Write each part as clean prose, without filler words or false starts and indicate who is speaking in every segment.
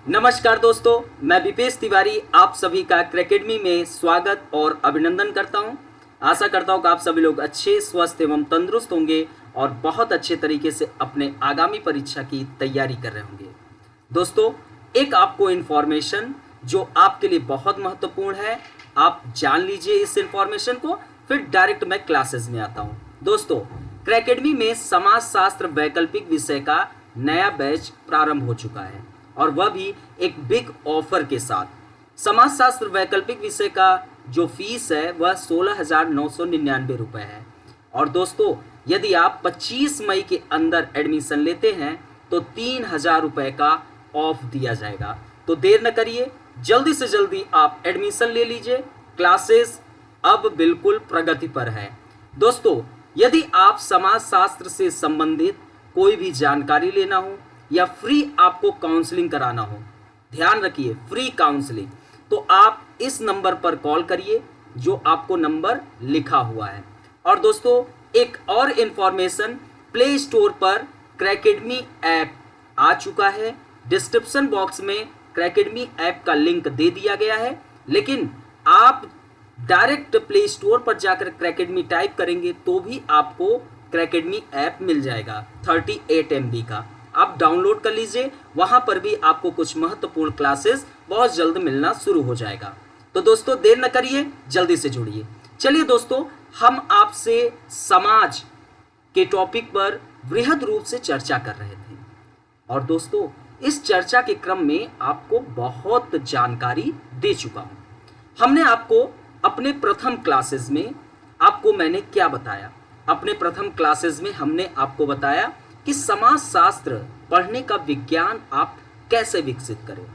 Speaker 1: नमस्कार दोस्तों, मैं विपेश तिवारी आप सभी का क्रैकेडमी में स्वागत और अभिनंदन करता हूं। आशा करता हूं कि आप सभी लोग अच्छे, स्वस्थ एवं तंदुरुस्त होंगे और बहुत अच्छे तरीके से अपने आगामी परीक्षा की तैयारी कर रहे होंगे। दोस्तों, एक आपको इन्फॉर्मेशन जो आपके लिए बहुत महत्वपूर्ण है, आप जान लीजिए इस इन्फॉर्मेशन को, फिर डायरेक्ट मैं क्लासेस में आता हूं। दोस्तों, क्रैकेडमी में समाज शास्त्र वैकल्पिक विषय का नया बैच प्रारंभ हो चुका है और वह भी एक बिग ऑफर के साथ। समाज शास्त्र वैकल्पिक विषय का जो फीस है वह 16,999 रुपये है। और दोस्तों, यदि आप 25 मई के अंदर एडमिशन लेते हैं तो 3,000 रुपये का ऑफ दिया जाएगा। तो देर न करिए, जल्दी से जल्दी आप एडमिशन ले लीजिए। क्लासेस अब बिल्कुल प्रगति पर है। दोस्तों, यदि आप समाज शास्त्र से संबंधित कोई भी जानकारी लेना हो या फ्री आपको काउंसलिंग कराना हो, ध्यान रखिए फ्री काउंसलिंग, तो आप इस नंबर पर कॉल करिए जो आपको नंबर लिखा हुआ है। और दोस्तों, एक और इन्फॉर्मेशन, प्ले स्टोर पर क्रैकेडमी ऐप आ चुका है। डिस्क्रिप्शन बॉक्स में क्रैकेडमी ऐप का लिंक दे दिया गया है, लेकिन आप डायरेक्ट प्ले स्टोर पर जाकर क्रैकेडमी टाइप करेंगे तो भी आपको क्रैकेडमी ऐप मिल जाएगा 38 MB का। आप डाउनलोड कर लीजिए, वहां पर भी आपको कुछ महत्वपूर्ण क्लासेस बहुत जल्द मिलना शुरू हो जाएगा। तो दोस्तों, देर न करिए, जल्दी से जुड़िए। चलिए दोस्तों, हम आपसे समाज के टॉपिक पर वृहद रूप से चर्चा कर रहे थे और दोस्तों, इस चर्चा के क्रम में आपको बहुत जानकारी दे चुका हूं। हमने आपको अपने प्रथम क्लासेस में आपको मैंने क्या बताया? अपने प्रथम क्लासेस में हमने आपको बताया कि समाज शास्त्र पढ़ने का विज्ञान आप कैसे विकसित करें।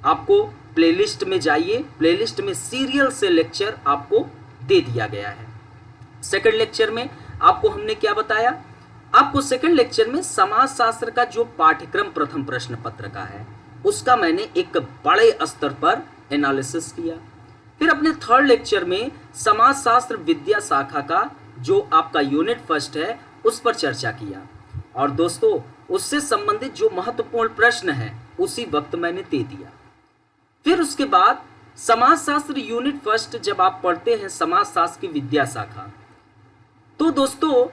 Speaker 1: आपको प्लेलिस्ट में जाइए, प्लेलिस्ट में सीरियल से लेक्चर आपको दे दिया गया है। सेकंड लेक्चर में आपको हमने क्या बताया? आपको सेकंड लेक्चर में समाज शास्त्र का जो पाठ्यक्रम प्रथम प्रश्न पत्र का है उसका मैंने एक बड़े स्तर पर एनालिसिस किया। फिर अपने थर्ड लेक्चर में समाज शास्त्र विद्या शाखा का जो आपका यूनिट फर्स्ट है उस पर चर्चा किया और दोस्तों, उससे संबंधित जो महत्वपूर्ण प्रश्न है उसी वक्त मैंने दे दिया। फिर उसके बाद समाज शास्त्र यूनिट फर्स्ट जब आप पढ़ते हैं समाज शास्त्र की विद्या शाखा, तो दोस्तों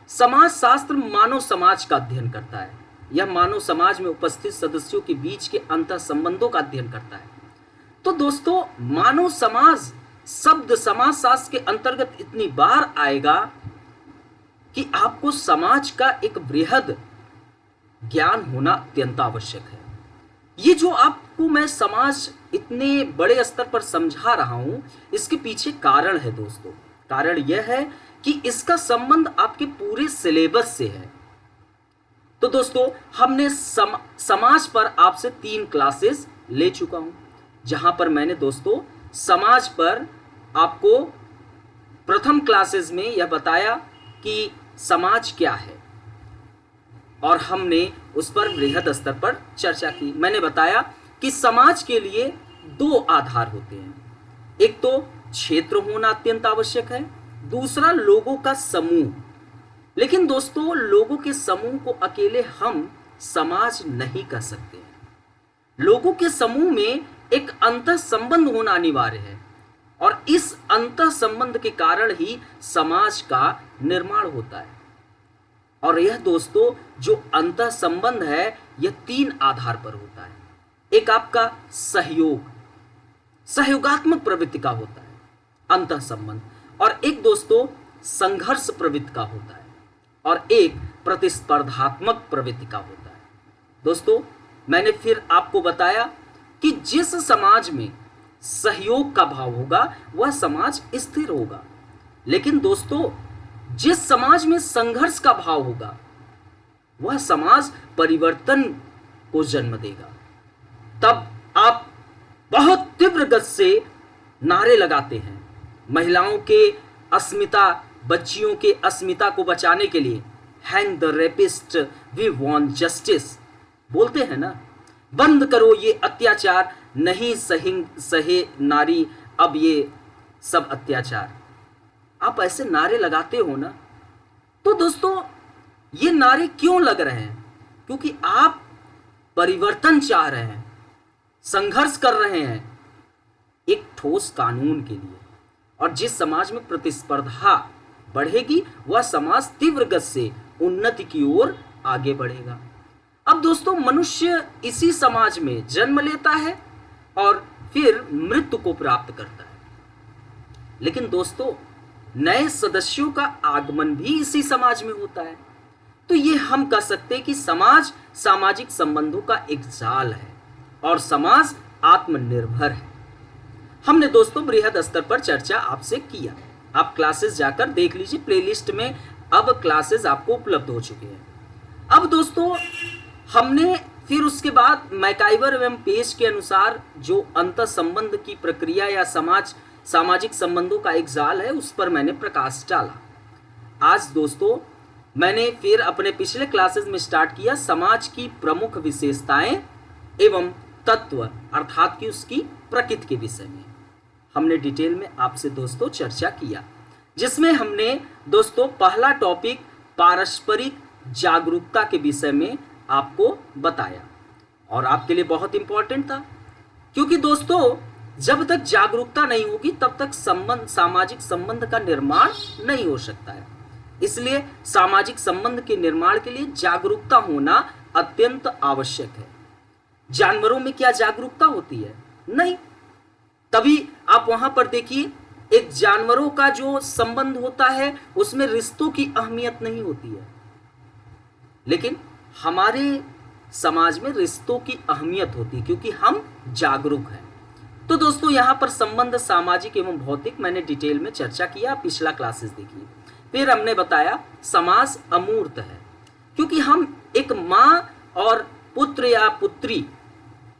Speaker 1: समाज शास्त्र मानव समाज का अध्ययन करता है। यह मानव समाज में उपस्थित सदस्यों के बीच के अंतर संबंधों का अध्ययन करता है। तो दोस्तों, मानव समाज शब्द समाज शास्त्र के अंतर्गत इतनी बार आएगा कि आपको समाज का एक वृहद ज्ञान होना अत्यंत आवश्यक है। ये जो आपको मैं समाज इतने बड़े स्तर पर समझा रहा हूं, इसके पीछे कारण है दोस्तों। कारण यह है कि इसका संबंध आपके पूरे सिलेबस से है। तो दोस्तों, हमने समाज पर आपसे 3 क्लासेस ले चुका हूं, जहां पर मैंने दोस्तों समाज पर आपको प्रथम क्लासेस में यह बताया कि समाज क्या है और हमने उस पर वृहद स्तर पर चर्चा की। मैंने बताया कि समाज के लिए 2 आधार होते हैं। एक तो क्षेत्र होना अत्यंत आवश्यक है, दूसरा लोगों का समूह। लेकिन दोस्तों, लोगों के समूह को अकेले हम समाज नहीं कर सकते। लोगों के समूह में एक अंतः संबंध होना अनिवार्य है और इस अंतः संबंध के कारण ही समाज का निर्माण होता है। और यह दोस्तों जो अंतः संबंध है यह 3 आधार पर होता है। एक आपका सहयोगात्मक प्रवृत्ति का होता है अंतः संबंध, और एक दोस्तों संघर्ष प्रवृत्ति का होता है, और एक प्रतिस्पर्धात्मक प्रवृत्ति का होता है। दोस्तों, मैंने फिर आपको बताया कि जिस समाज में सहयोग का भाव होगा वह समाज स्थिर होगा, लेकिन दोस्तों जिस समाज में संघर्ष का भाव होगा वह समाज परिवर्तन को जन्म देगा। तब आप बहुत तीव्र गति से नारे लगाते हैं, महिलाओं के अस्मिता, बच्चियों के अस्मिता को बचाने के लिए hang the rapist, we want justice, बोलते हैं ना, बंद करो ये अत्याचार, नहीं सहे नारी अब ये सब अत्याचार। आप ऐसे नारे लगाते हो ना, तो दोस्तों ये नारे क्यों लग रहे हैं? क्योंकि आप परिवर्तन चाह रहे हैं, संघर्ष कर रहे हैं एक ठोस कानून के लिए। और जिस समाज में प्रतिस्पर्धा बढ़ेगी वह समाज तीव्र गति से उन्नति की ओर आगे बढ़ेगा। अब दोस्तों, मनुष्य इसी समाज में जन्म लेता है और फिर मृत्यु को प्राप्त करता है। लेकिन दोस्तों, नए सदस्यों का आगमन भी इसी समाज में होता है। तो ये हम कह सकते हैं कि समाज सामाजिक संबंधों का एक जाल है और समाज आत्मनिर्भर है। हमने दोस्तों बृहद स्तर पर चर्चा आपसे किया। आप क्लासेस जाकर देख लीजिए, प्लेलिस्ट में अब क्लासेस आपको उपलब्ध हो चुके हैं। अब दोस्तों, हमने फिर उसके बाद मैकाइवर एवं पेज के अनुसार जो अंतर संबंध की प्रक्रिया या सामाजिक संबंधों का एक जाल है, उस पर मैंने प्रकाश डाला। आज दोस्तों, मैंने फिर अपने पिछले क्लासेस में स्टार्ट किया समाज की प्रमुख विशेषताएं एवं तत्व, अर्थात कि उसकी प्रकृति के विषय में हमने डिटेल में आपसे दोस्तों चर्चा किया, जिसमें हमने दोस्तों पहला टॉपिक पारस्परिक जागरूकता के विषय में आपको बताया। और आपके लिए बहुत इंपॉर्टेंट था, क्योंकि दोस्तों जब तक जागरूकता नहीं होगी तब तक सामाजिक संबंध का निर्माण नहीं हो सकता है। इसलिए सामाजिक संबंध के निर्माण के लिए जागरूकता होना अत्यंत आवश्यक है। जानवरों में क्या जागरूकता होती है? नहीं। तभी आप वहां पर देखिए, एक जानवरों का जो संबंध होता है उसमें रिश्तों की अहमियत नहीं होती है, लेकिन हमारे समाज में रिश्तों की अहमियत होती है क्योंकि हम जागरूक हैं। तो दोस्तों, यहाँ पर संबंध सामाजिक एवं भौतिक मैंने डिटेल में चर्चा किया, पिछला क्लासेस देखिए। फिर हमने बताया समाज अमूर्त है, क्योंकि हम एक माँ और पुत्र या पुत्री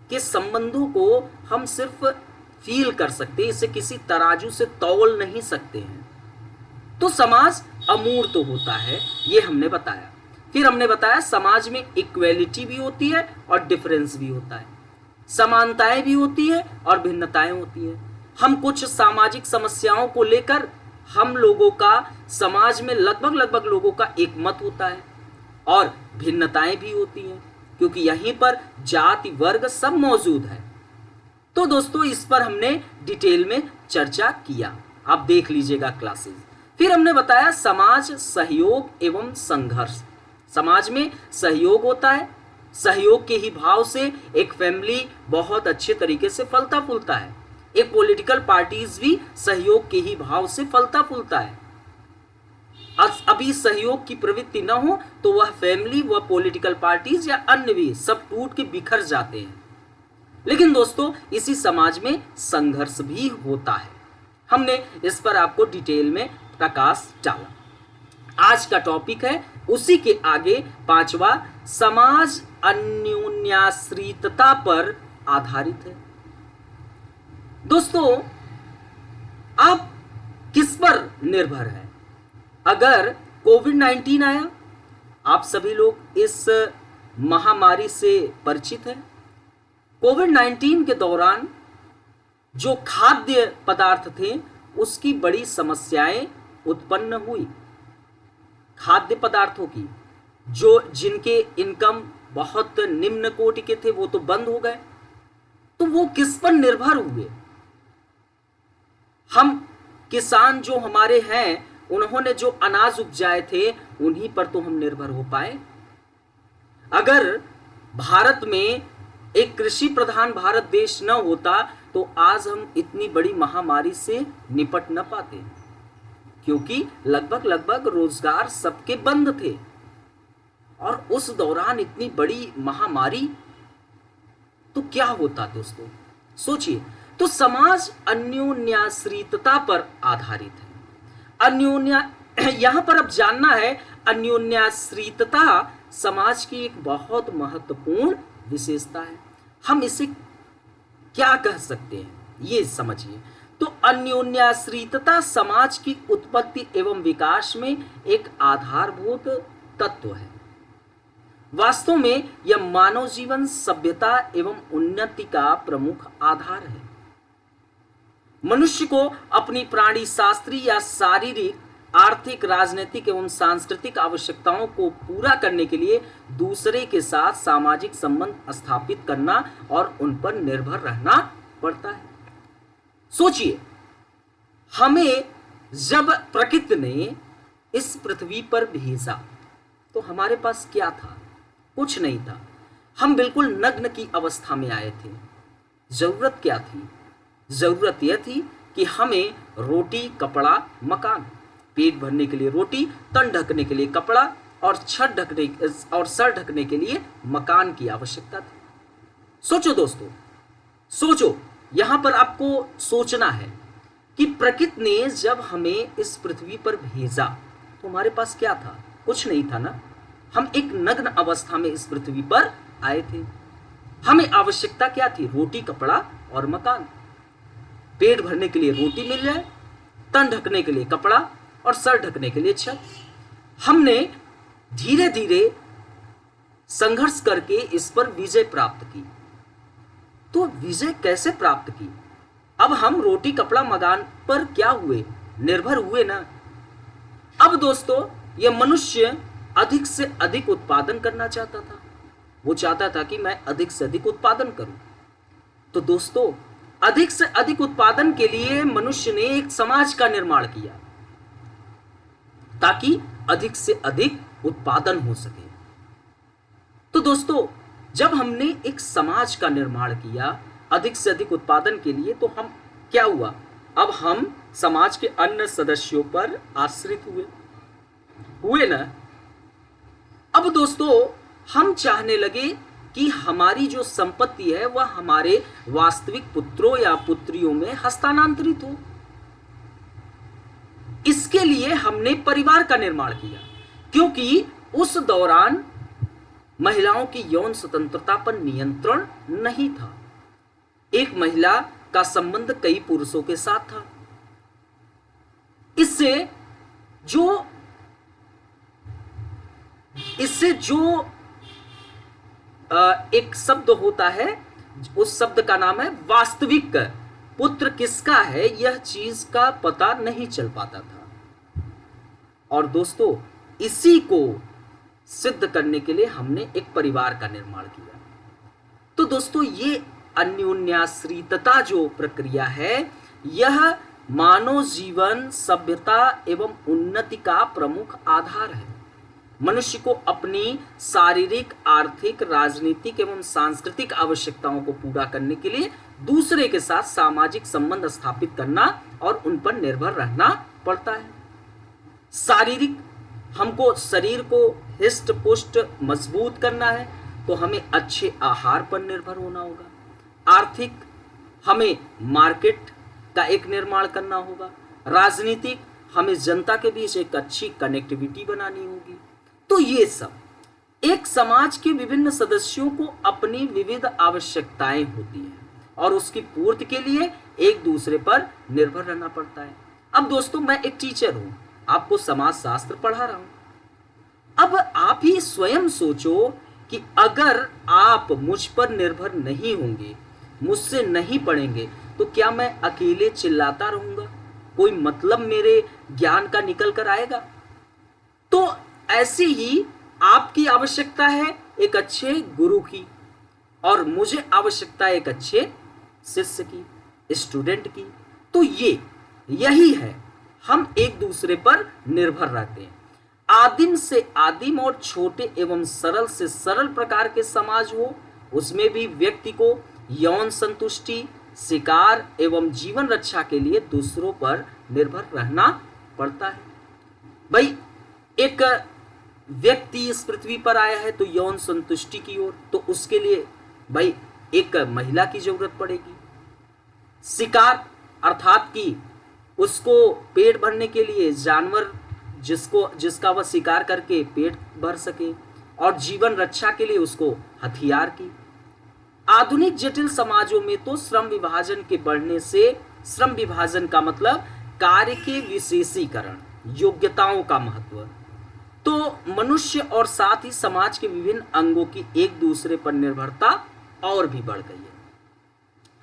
Speaker 1: के संबंधों को हम सिर्फ फील कर सकते हैं, इसे किसी तराजू से तौल नहीं सकते हैं। तो समाज अमूर्त होता है, ये हमने बताया। फिर हमने बताया समाज में इक्वेलिटी भी होती है और डिफरेंस भी होता है, समानताएं भी होती है और भिन्नताएं होती है। हम कुछ सामाजिक समस्याओं को लेकर हम लोगों का समाज में लगभग लोगों का एक मत होता है, और भिन्नताएं भी होती हैं क्योंकि यहीं पर जाति वर्ग सब मौजूद है। तो दोस्तों, इस पर हमने डिटेल में चर्चा किया, आप देख लीजिएगा क्लासेस। फिर हमने बताया समाज सहयोग एवं संघर्ष। समाज में सहयोग होता है, सहयोग के ही भाव से एक फैमिली बहुत अच्छे तरीके से फलता फूलता है। एक पॉलिटिकल पार्टीज भी सहयोग के ही भाव से फलता फूलता है। अभी सहयोग की प्रवृत्ति न हो तो वह फैमिली, वह पॉलिटिकल पार्टीज या अन्य भी सब टूट के बिखर जाते हैं। लेकिन दोस्तों, इसी समाज में संघर्ष भी होता है। हमने इस पर आपको डिटेल में प्रकाश डाला। आज का टॉपिक है उसी के आगे पांचवा, समाज अन्योन्याश्रितता पर आधारित है। दोस्तों, आप किस पर निर्भर है? अगर कोविड-19 आया, आप सभी लोग इस महामारी से परिचित हैं। कोविड-19 के दौरान जो खाद्य पदार्थ थे उसकी बड़ी समस्याएं उत्पन्न हुई। खाद्य पदार्थों की जिनके इनकम बहुत निम्न कोटि के थे वो तो बंद हो गए। तो वो किस पर निर्भर हुए? हम किसान जो हमारे हैं, उन्होंने जो अनाज उपजाए थे उन्हीं पर तो हम निर्भर हो पाए। अगर भारत में एक कृषि प्रधान भारत देश न होता तो आज हम इतनी बड़ी महामारी से निपट न पाते, क्योंकि लगभग रोजगार सबके बंद थे। और उस दौरान इतनी बड़ी महामारी, तो क्या होता दोस्तों? सोचिए। तो समाज अन्योन्याश्रितता पर आधारित है। यहां पर अब जानना है, अन्योन्याश्रितता समाज की एक बहुत महत्वपूर्ण विशेषता है। हम इसे क्या कह सकते हैं, ये समझिए। तो अन्योन्याश्रितता समाज की उत्पत्ति एवं विकास में एक आधारभूत तत्व है। वास्तव में यह मानव जीवन, सभ्यता एवं उन्नति का प्रमुख आधार है। मनुष्य को अपनी प्राणी शास्त्रीय या शारीरिक आर्थिक, राजनीतिक एवं सांस्कृतिक आवश्यकताओं को पूरा करने के लिए दूसरे के साथ सामाजिक संबंध स्थापित करना और उन पर निर्भर रहना पड़ता है। सोचिए, हमें जब प्रकृति ने इस पृथ्वी पर भेजा तो हमारे पास क्या था? कुछ नहीं था। हम बिल्कुल नग्न की अवस्था में आए थे। जरूरत क्या थी? जरूरत यह थी कि हमें रोटी, कपड़ा, मकान, पेट भरने के लिए रोटी, तन ढकने के लिए कपड़ा और सर ढकने के लिए मकान की आवश्यकता थी। सोचो दोस्तों, सोचो, यहां पर आपको सोचना है कि प्रकृति ने जब हमें इस पृथ्वी पर भेजा तो हमारे पास क्या था? कुछ नहीं था ना। हम एक नग्न अवस्था में इस पृथ्वी पर आए थे। हमें आवश्यकता क्या थी? रोटी, कपड़ा और मकान। पेट भरने के लिए रोटी मिल जाए, तन ढकने के लिए कपड़ा और सर ढकने के लिए छत। हमने धीरे धीरे संघर्ष करके इस पर विजय प्राप्त की। तो विजय कैसे प्राप्त की? अब हम रोटी, कपड़ा, मकान पर क्या हुए? निर्भर हुए ना। अब दोस्तों, यह मनुष्य अधिक से अधिक उत्पादन करना चाहता था। वो चाहता था कि मैं अधिक से अधिक उत्पादन करूं। तो दोस्तों, अधिक से अधिक उत्पादन के लिए मनुष्य ने एक समाज का निर्माण किया ताकि अधिक से अधिक उत्पादन हो सके। तो दोस्तों, जब हमने एक समाज का निर्माण किया अधिक से अधिक उत्पादन के लिए, तो हम क्या हुआ? अब हम समाज के अन्य सदस्यों पर आश्रित हुए ना। अब दोस्तों, हम चाहने लगे कि हमारी जो संपत्ति है वह हमारे वास्तविक पुत्रों या पुत्रियों में हस्तांतरित हो। इसके लिए हमने परिवार का निर्माण किया, क्योंकि उस दौरान महिलाओं की यौन स्वतंत्रता पर नियंत्रण नहीं था। एक महिला का संबंध कई पुरुषों के साथ था। इससे जो एक शब्द होता है, उस शब्द का नाम है वास्तविक पुत्र किसका है, यह चीज का पता नहीं चल पाता था। और दोस्तों, इसी को सिद्ध करने के लिए हमने एक परिवार का निर्माण किया। तो दोस्तों, ये अन्योन्याश्रितता जो प्रक्रिया है, यह मानव जीवन, सभ्यता एवं उन्नति का प्रमुख आधार है। मनुष्य को अपनी शारीरिक, आर्थिक, राजनीतिक एवं सांस्कृतिक आवश्यकताओं को पूरा करने के लिए दूसरे के साथ सामाजिक संबंध स्थापित करना और उन पर निर्भर रहना पड़ता है। शारीरिक, हमको शरीर को हिष्ट पुष्ट मजबूत करना है तो हमें अच्छे आहार पर निर्भर होना होगा। आर्थिक, हमें मार्केट का एक निर्माण करना होगा। राजनीतिक, हमें जनता के बीच एक अच्छी कनेक्टिविटी बनानी होगी। तो ये सब एक समाज के विभिन्न सदस्यों को अपनी विविध आवश्यकताएं होती हैं और उसकी पूर्ति के लिए एक दूसरे पर निर्भर रहना पड़ता है। अब दोस्तों, मैं एक टीचर हूं, आपको समाज शास्त्र पढ़ा रहा हूं। अब आप ही स्वयं सोचो कि अगर आप मुझ पर निर्भर नहीं होंगे, मुझसे नहीं पढ़ेंगे, तो क्या मैं अकेले चिल्लाता रहूंगा? कोई मतलब मेरे ज्ञान का निकल कर आएगा? तो ऐसी ही आपकी आवश्यकता है एक अच्छे गुरु की, और मुझे आवश्यकता है एक अच्छे शिष्य की, स्टूडेंट की। तो यही है, हम एक दूसरे पर निर्भर रहते हैं। आदिम से आदिम और छोटे एवं सरल से सरल प्रकार के समाज हो, उसमें भी व्यक्ति को यौन संतुष्टि, शिकार एवं जीवन रक्षा के लिए दूसरों पर निर्भर रहना पड़ता है। भाई, एक व्यक्ति इस पृथ्वी पर आया है तो यौन संतुष्टि की ओर, तो उसके लिए भाई एक महिला की जरूरत पड़ेगी। शिकार अर्थात कि उसको पेट भरने के लिए जानवर जिसका वह शिकार करके पेट भर सके, और जीवन रक्षा के लिए उसको हथियार की। आधुनिक जटिल समाजों में तो श्रम विभाजन के बढ़ने से, श्रम विभाजन का मतलब कार्य के विशेषीकरण, योग्यताओं का महत्व, तो मनुष्य और साथ ही समाज के विभिन्न अंगों की एक दूसरे पर निर्भरता और भी बढ़ गई है।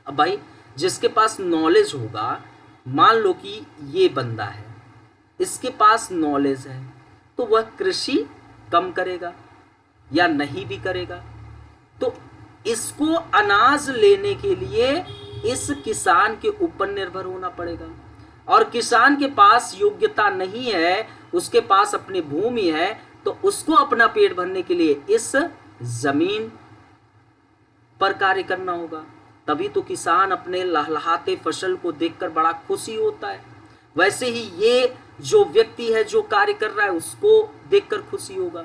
Speaker 1: अब भाई, जिसके पास नॉलेज होगा, मान लो कि ये बंदा है, इसके पास नॉलेज है, तो वह कृषि कम करेगा या नहीं भी करेगा। तो इसको अनाज लेने के लिए इस किसान के ऊपर निर्भर होना पड़ेगा, और किसान के पास योग्यता नहीं है, उसके पास अपनी भूमि है, तो उसको अपना पेट भरने के लिए इस जमीन पर कार्य करना होगा। तभी तो किसान अपने लहलहाते फसल को देखकर बड़ा खुशी होता है। वैसे ही ये जो व्यक्ति है जो कार्य कर रहा है उसको देखकर खुशी होगा।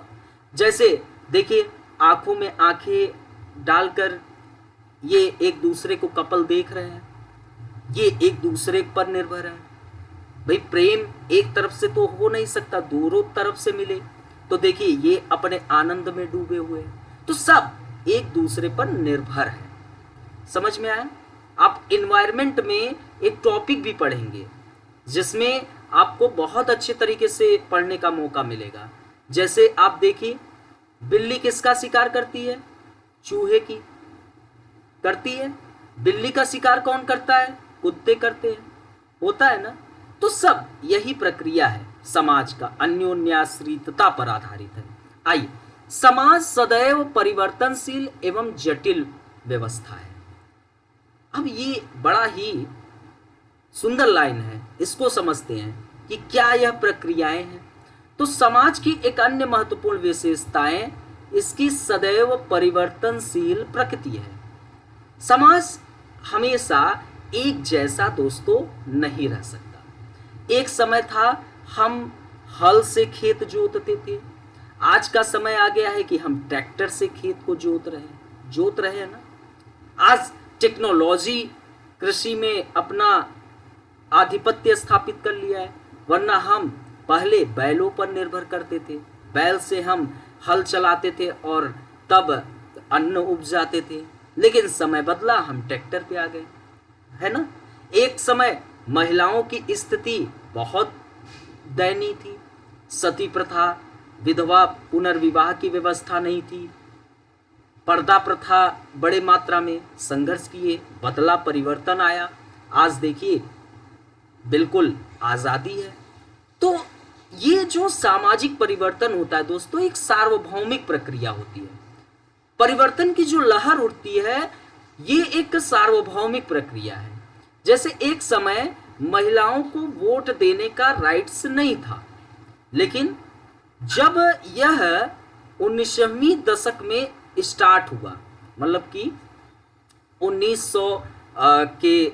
Speaker 1: जैसे देखिए, आंखों में आंखें डालकर ये एक दूसरे को कपल देख रहे हैं, ये एक दूसरे पर निर्भर है। भाई प्रेम एक तरफ से तो हो नहीं सकता, दोनों तरफ से मिले। तो देखिए ये अपने आनंद में डूबे हुए हैं, तो सब एक दूसरे पर निर्भर है। समझ में आया? आप इन्वायरमेंट में एक टॉपिक भी पढ़ेंगे जिसमें आपको बहुत अच्छे तरीके से पढ़ने का मौका मिलेगा। जैसे आप देखिए, बिल्ली किसका शिकार करती है? चूहे की करती है। बिल्ली का शिकार कौन करता है? कुत्ते करते हैं, होता है ना। तो सब यही प्रक्रिया है समाज का, अन्योन्याश्रितता पर आधारित है। आइए, समाज सदैव परिवर्तनशील एवं जटिल व्यवस्था है। अब ये बड़ा ही सुंदर लाइन है, इसको समझते हैं कि क्या यह प्रक्रियाएं हैं। तो समाज की एक अन्य महत्वपूर्ण विशेषताएं इसकी सदैव परिवर्तनशील प्रकृति है। समाज हमेशा एक जैसा दोस्तों नहीं रह सकता। एक समय था हम हल से खेत जोतते थे, आज का समय आ गया है कि हम ट्रैक्टर से खेत को जोत रहे हैं ना। आज टेक्नोलॉजी कृषि में अपना आधिपत्य स्थापित कर लिया है, वरना हम पहले बैलों पर निर्भर करते थे। बैल से हम हल चलाते थे और तब अन्न उपजाते थे। लेकिन समय बदला, हम ट्रैक्टर पे आ गए, है ना। एक समय महिलाओं की स्थिति बहुत दयनीय थी, सती प्रथा, विधवा पुनर्विवाह की व्यवस्था नहीं थी, पर्दा प्रथा बड़े मात्रा में संघर्ष किए, बदला, परिवर्तन आया। आज देखिए बिल्कुल आज़ादी है। तो ये जो सामाजिक परिवर्तन होता है दोस्तों, एक सार्वभौमिक प्रक्रिया होती है। परिवर्तन की जो लहर उठती है ये एक सार्वभौमिक प्रक्रिया है। जैसे एक समय महिलाओं को वोट देने का राइट्स नहीं था, लेकिन जब यह 19वीं दशक में स्टार्ट हुआ, मतलब कि 1900 के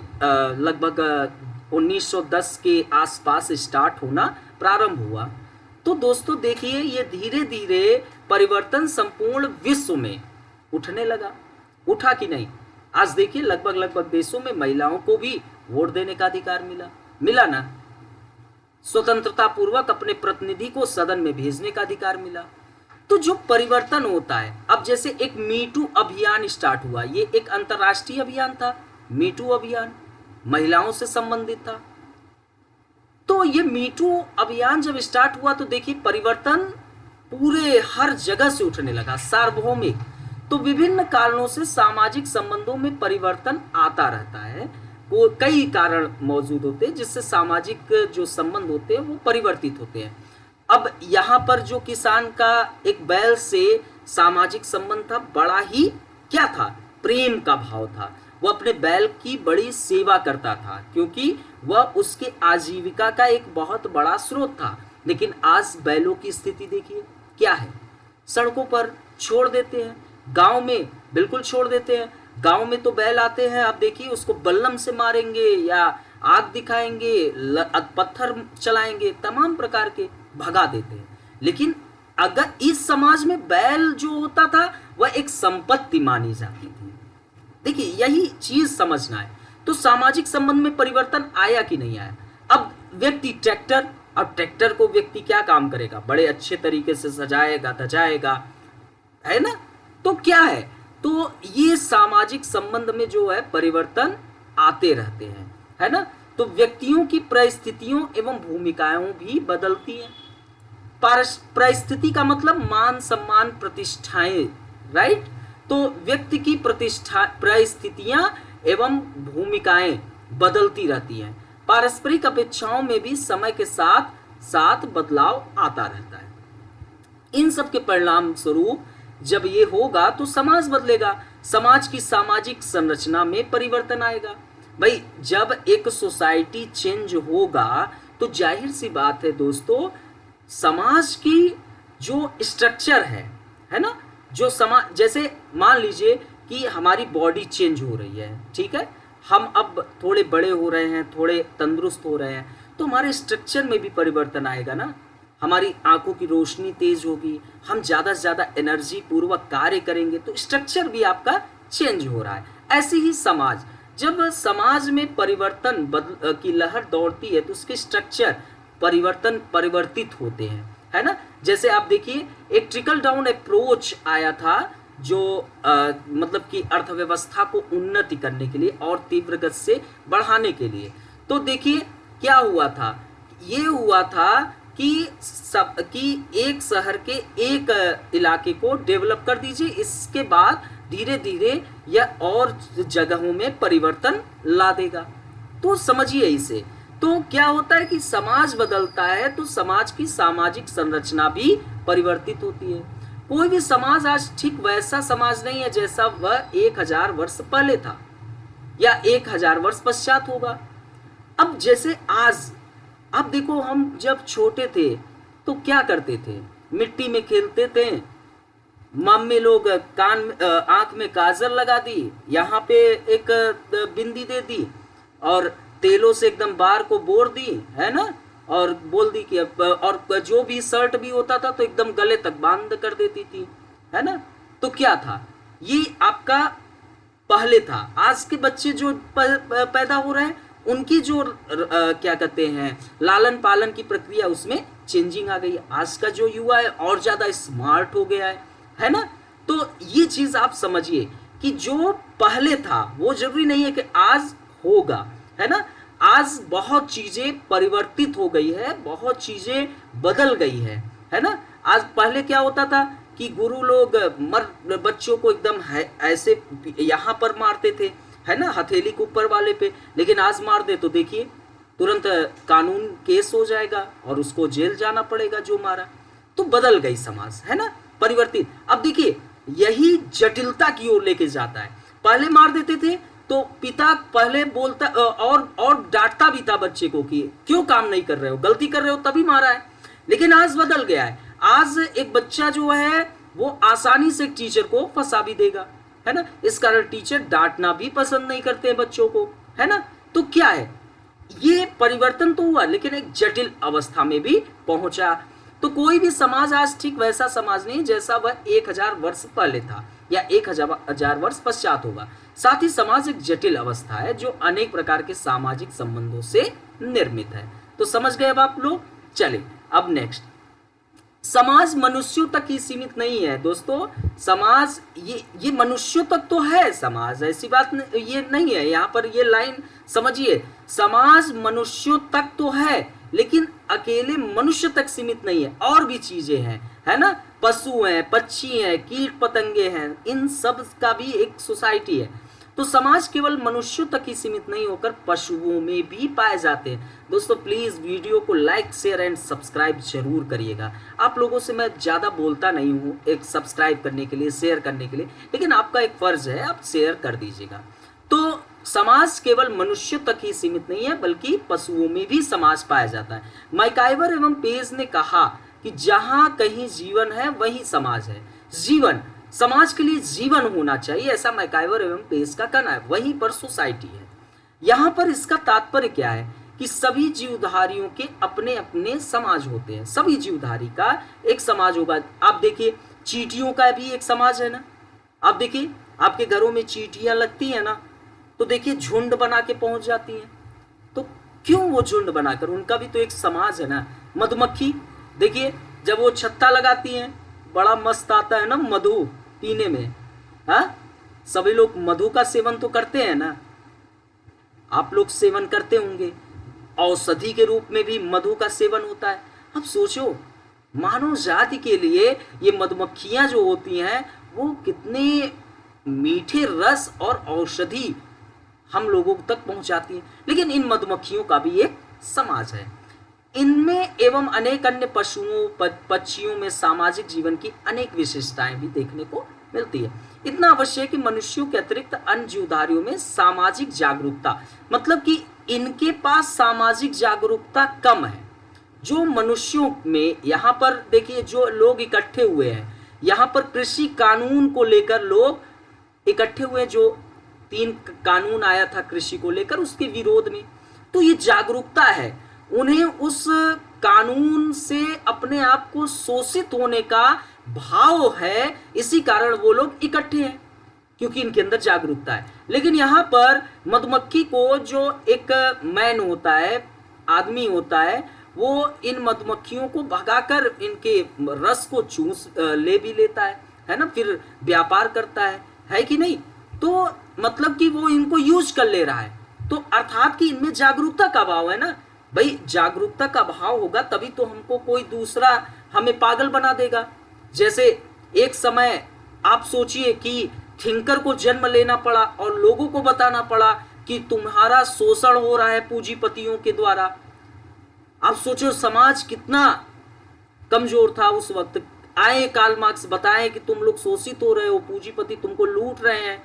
Speaker 1: लगभग 1910 के आसपास स्टार्ट होना प्रारंभ हुआ, तो दोस्तों देखिए ये धीरे धीरे परिवर्तन संपूर्ण विश्व में उठने लगा। उठा कि नहीं? आज देखिए लगभग देशों में महिलाओं को भी वोट देने का अधिकार मिला ना। स्वतंत्रता पूर्वक अपने प्रतिनिधि को सदन में भेजने का अधिकार मिला। तो जो परिवर्तन होता है, अब जैसे एक मीटू अभियान स्टार्ट हुआ, ये एक अंतर्राष्ट्रीय अभियान था। मीटू अभियान महिलाओं से संबंधित था। तो ये मीटू अभियान जब स्टार्ट हुआ तो देखिए परिवर्तन पूरे हर जगह से उठने लगा, सार्वभौमिक। तो विभिन्न कारणों से सामाजिक संबंधों में परिवर्तन आता रहता है। वो कई कारण मौजूद होते हैं जिससे सामाजिक जो संबंध होते हैं वो परिवर्तित होते हैं। अब यहाँ पर जो किसान का एक बैल से सामाजिक संबंध था, बड़ा ही क्या था? प्रेम का भाव था। वह अपने बैल की बड़ी सेवा करता था क्योंकि वह उसके आजीविका का एक बहुत बड़ा स्रोत था। लेकिन आज बैलों की स्थिति देखिए क्या है, सड़कों पर छोड़ देते हैं, गांव में बिल्कुल छोड़ देते हैं। गांव में तो बैल आते हैं, आप देखिए उसको बल्लम से मारेंगे या आग दिखाएंगे, पत्थर चलाएंगे, तमाम प्रकार के भगा देते हैं। लेकिन अगर इस समाज में बैल जो होता था वह एक संपत्ति मानी जाती थी। देखिए यही चीज समझना है। तो सामाजिक संबंध में परिवर्तन आया कि नहीं आया? अब व्यक्ति ट्रैक्टर, अब ट्रैक्टर को व्यक्ति क्या काम करेगा? बड़े अच्छे तरीके से सजाएगा धजाएगा, है ना। तो क्या है? तो ये सामाजिक संबंध में जो है परिवर्तन आते रहते हैं, है ना। तो व्यक्तियों की परिस्थितियों एवं भूमिकाएं भी बदलती हैं। परिस्थिति का मतलब मान सम्मान प्रतिष्ठाएं, राइट। तो व्यक्ति की परिस्थितियां एवं भूमिकाएं बदलती रहती हैं। पारस्परिक अपेक्षाओं में भी समय के साथ साथ बदलाव आता रहता है। इन सब के परिणाम स्वरूप जब ये होगा तो समाज बदलेगा, समाज की सामाजिक संरचना में परिवर्तन आएगा। भाई जब एक सोसाइटी चेंज होगा तो जाहिर सी बात है दोस्तों, समाज की जो स्ट्रक्चर है ना, जो समाज, जैसे मान लीजिए कि हमारी बॉडी चेंज हो रही है, ठीक है, हम अब थोड़े बड़े हो रहे हैं, थोड़े तंदुरुस्त हो रहे हैं, तो हमारे स्ट्रक्चर में भी परिवर्तन आएगा ना। हमारी आंखों की रोशनी तेज होगी, हम ज़्यादा से ज़्यादा एनर्जी पूर्वक कार्य करेंगे, तो स्ट्रक्चर भी आपका चेंज हो रहा है। ऐसे ही समाज, जब समाज में परिवर्तन की लहर दौड़ती है तो उसके स्ट्रक्चर परिवर्तित होते हैं, है ना। जैसे आप देखिए एक ट्रिकल डाउन अप्रोच आया था जो मतलब कि अर्थव्यवस्था को उन्नति करने के लिए और तीव्र गति से बढ़ाने के लिए। तो देखिए क्या हुआ था, ये हुआ था कि एक शहर के एक इलाके को डेवलप कर दीजिए, इसके बाद धीरे धीरे यह और जगहों में परिवर्तन ला देगा। तो समझिए इसे। तो क्या होता है कि समाज बदलता है तो समाज की सामाजिक संरचना भी परिवर्तित होती है। कोई भी समाज आज ठीक वैसा समाज नहीं है जैसा वह 1000 वर्ष पहले था या 1000 वर्ष पश्चात होगा। अब जैसे आज अब देखो, हम जब छोटे थे तो क्या करते थे, मिट्टी में खेलते थे, मम्मी लोग आंख में काजल लगा दी, यहाँ पे एक बिंदी दे दी और तेलों से एकदम बार को बोर दी, है ना, और बोल दी कि और जो भी शर्ट भी होता था तो एकदम गले तक बांध कर देती थी, है ना। तो क्या था, ये आपका पहले था। आज के बच्चे जो पैदा हो रहे हैं उनकी जो क्या कहते हैं लालन पालन की प्रक्रिया, उसमें चेंजिंग आ गई है। आज का जो युवा है और ज़्यादा स्मार्ट हो गया है ना। तो ये चीज़ आप समझिए कि जो पहले था वो जरूरी नहीं है कि आज होगा, है ना। आज बहुत चीज़ें परिवर्तित हो गई है, बहुत चीज़ें बदल गई है ना। आज पहले क्या होता था कि गुरु लोग बच्चों को एकदम ऐसे यहाँ पर मारते थे, है ना, हथेली के ऊपर वाले पे, लेकिन आज मार दे तो देखिए तुरंत कानून केस हो जाएगा और उसको जेल जाना पड़ेगा जो मारा। तो बदल गई समाज, है ना, परिवर्तित। अब देखिए यही जटिलता की ओर लेके जाता है। पहले मार देते थे तो पिता पहले बोलता और डांटता भी था बच्चे को कि क्यों काम नहीं कर रहे हो, गलती कर रहे हो तभी मारा है। लेकिन आज बदल गया है, आज एक बच्चा जो है वो आसानी से टीचर को फंसा भी देगा, है ना। इस कारण टीचर डांटना भी पसंद नहीं करते हैं बच्चों को, है ना। तो क्या है, ये परिवर्तन तो हुआ लेकिन एक जटिल अवस्था में भी पहुंचा। तो कोई भी समाज आज ठीक वैसा समाज नहीं जैसा वह 1000 वर्ष पहले था या 1000 वर्ष पश्चात होगा। साथ ही समाज एक जटिल अवस्था है जो अनेक प्रकार के सामाजिक संबंधों से निर्मित है। तो समझ गए अब आप लोग। चलिए अब नेक्स्ट, समाज मनुष्यों तक ही सीमित नहीं है दोस्तों। समाज ये मनुष्यों तक तो है, समाज ऐसी बात ये नहीं है। यहाँ पर ये लाइन समझिए, समाज मनुष्यों तक तो है लेकिन अकेले मनुष्य तक सीमित नहीं है, और भी चीजें हैं, है ना। पशु हैं, पक्षी हैं, कीट पतंगे हैं, इन सब का भी एक सोसाइटी है। तो समाज केवल मनुष्यों तक ही सीमित नहीं होकर पशुओं में भी पाए जाते हैं। दोस्तों प्लीज वीडियो को लाइक शेयर एंड सब्सक्राइब जरूर करिएगा। आप लोगों से मैं ज़्यादा बोलता नहीं हूँ एक सब्सक्राइब करने के लिए, शेयर करने के लिए, लेकिन आपका एक फर्ज है, आप शेयर कर दीजिएगा। तो समाज केवल मनुष्य तक ही सीमित नहीं है बल्कि पशुओं में भी समाज पाया जाता है। मैकाइवर एवं पेज ने कहा कि जहां कहीं जीवन है वहीं समाज है। जीवन, समाज के लिए जीवन होना चाहिए, ऐसा मैकाइवर एवं पेज का कहना है। वहीं पर सोसाइटी है। यहाँ पर इसका तात्पर्य क्या है कि सभी जीवधारियों के अपने अपने समाज होते हैं। सभी जीवधारी का एक समाज होगा। आप देखिए चींटियों का भी एक समाज है ना। आप देखिए आपके घरों में चींटियां लगती है ना, तो देखिए झुंड बना के पहुंच जाती हैं। तो क्यों वो झुंड बनाकर, उनका भी तो एक समाज है ना। मधुमक्खी देखिए जब वो छत्ता लगाती हैं बड़ा मस्त आता है ना मधु पीने में। हाँ, सभी लोग मधु का सेवन तो करते हैं ना, आप लोग सेवन करते होंगे। औषधि के रूप में भी मधु का सेवन होता है। अब सोचो मानव जाति के लिए ये मधुमक्खियां जो होती हैं वो कितने मीठे रस और औषधि हम लोगों तक पहुंचाती हैं। लेकिन इन मधुमक्खियों का भी एक समाज है। इनमें एवं अनेक अन्य पशुओं पक्षियों में सामाजिक जीवन की अनेक विशेषताएं भी देखने को मिलती है। इतना अवश्य है कि मनुष्यों के अतिरिक्त अन्य जीवधारियों में सामाजिक जागरूकता, मतलब कि इनके पास सामाजिक जागरूकता कम है। जो मनुष्यों में यहाँ पर देखिए जो लोग इकट्ठे हुए हैं, यहाँ पर कृषि कानून को लेकर लोग इकट्ठे हुए, जो 3 कानून आया था कृषि को लेकर उसके विरोध में, तो ये जागरूकता है। उन्हें उस कानून से अपने आप को शोषित होने का भाव है, इसी कारण वो लोग इकट्ठे हैं, क्योंकि इनके अंदर जागरूकता है। लेकिन यहाँ पर मधुमक्खी को जो एक मैन होता है, आदमी होता है, वो इन मधुमक्खियों को भगाकर इनके रस को चूस ले भी लेता है ना, फिर व्यापार करता है कि नहीं। तो मतलब कि वो इनको यूज कर ले रहा है। तो अर्थात कि इनमें जागरूकता का भाव है ना भाई, जागरूकता का भाव होगा तभी तो हमको कोई दूसरा हमें पागल बना देगा। जैसे एक समय आप सोचिए कि थिंकर को जन्म लेना पड़ा और लोगों को बताना पड़ा कि तुम्हारा शोषण हो रहा है पूंजीपतियों के द्वारा। आप सोचो समाज कितना कमजोर था उस वक्त। आए कार्ल मार्क्स बताएं कि तुम लोग शोषित हो रहे हो, पूंजीपति तुमको लूट रहे हैं।